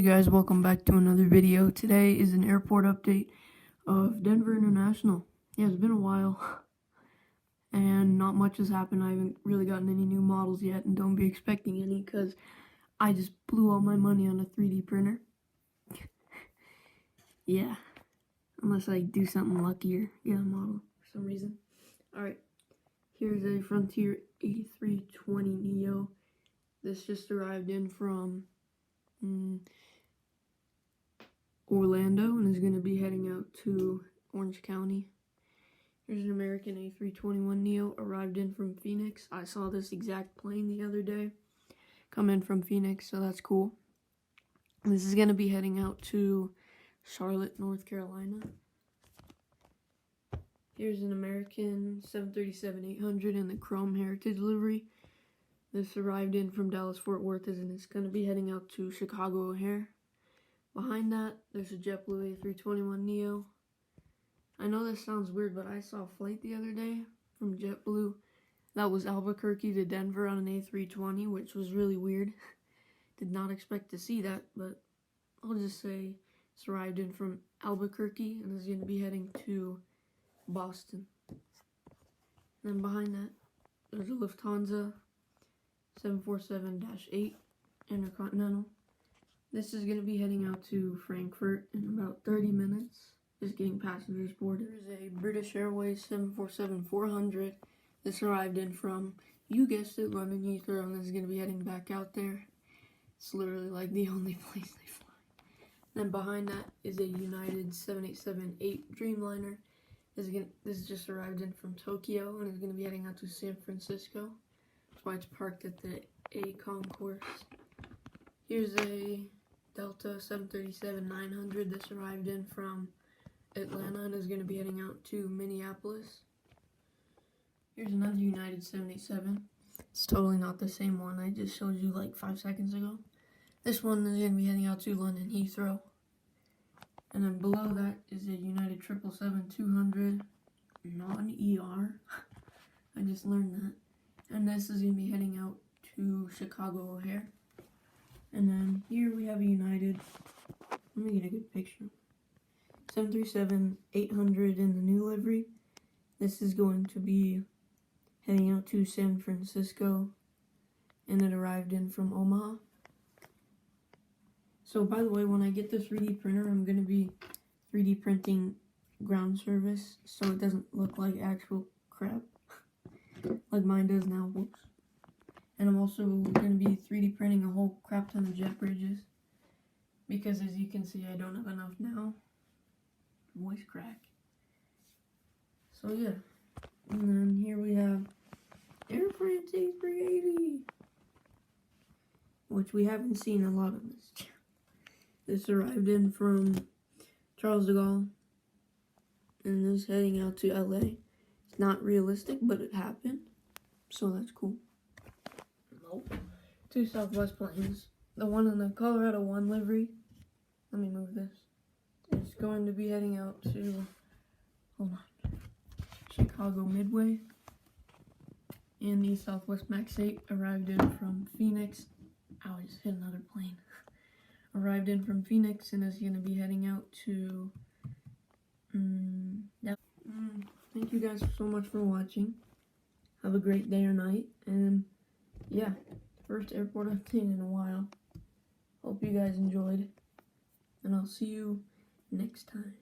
guys, welcome back to another video. Today is an airport update of Denver International. Yeah, it's been a while and not much has happened. I haven't really gotten any new models yet and don't be expecting any because I just blew all my money on a 3D printer. Yeah, unless I do something luckier, get a model for some reason. Alright, here's a Frontier 8320 Neo. This just arrived in from Orlando and is going to be heading out to Orange County. Here's an American A321 Neo, arrived in from Phoenix. I saw this exact plane the other day come in from Phoenix, so that's cool. This is going to be heading out to Charlotte, North Carolina. Here's an American 737-800 in the Chrome Heritage livery. This arrived in from Dallas-Fort Worth and it's going to be heading out to Chicago O'Hare. Behind that, there's a JetBlue A321 Neo. I know this sounds weird, but I saw a flight the other day from JetBlue that was Albuquerque to Denver on an A320, which was really weird. Did not expect to see that, but I'll just say it's arrived in from Albuquerque and is going to be heading to Boston. And then behind that, there's a Lufthansa 747-8 Intercontinental. This is going to be heading out to Frankfurt in about 30 minutes. Just getting passengers board. There's a British Airways 747-400. This arrived in from, you guessed it, London Heathrow, and this is going to be heading back out there. It's literally like the only place they fly. Then behind that is a United 787-8 Dreamliner. This just arrived in from Tokyo and is going to be heading out to San Francisco. That's why it's parked at the A concourse. Here's a Delta 737-900. This arrived in from Atlanta and is going to be heading out to Minneapolis. Here's another United 787. It's totally not the same one I just showed you like 5 seconds ago. This one is going to be heading out to London Heathrow. And then below that is a United 777-200 non-ER. I just learned that. And this is going to be heading out to Chicago O'Hare. And then here we have a United, let me get a good picture, 737-800 in the new livery. This is going to be heading out to San Francisco, and it arrived in from Omaha. So by the way, when I get the 3D printer, I'm going to be 3D printing ground service so it doesn't look like actual crap like mine does now. Whoops. And I'm also going to be 3D printing a whole crap ton of jet bridges because as you can see I don't have enough now. Voice crack. So yeah. And then here we have Air France A380, which we haven't seen a lot of this. This arrived in from Charles de Gaulle and is heading out to LA. It's not realistic, but it happened. So that's cool. Nope. 2 Southwest planes. The one in the Colorado 1 livery. Let me move this. It's going to be heading out to, Chicago Midway. And the Southwest Max 8 arrived in from Phoenix. Ow, I just hit another plane. Arrived in from Phoenix and is going to be heading out to, Thank you guys so much for watching. Have a great day or night. And yeah, first airport update in a while. Hope you guys enjoyed. And I'll see you next time.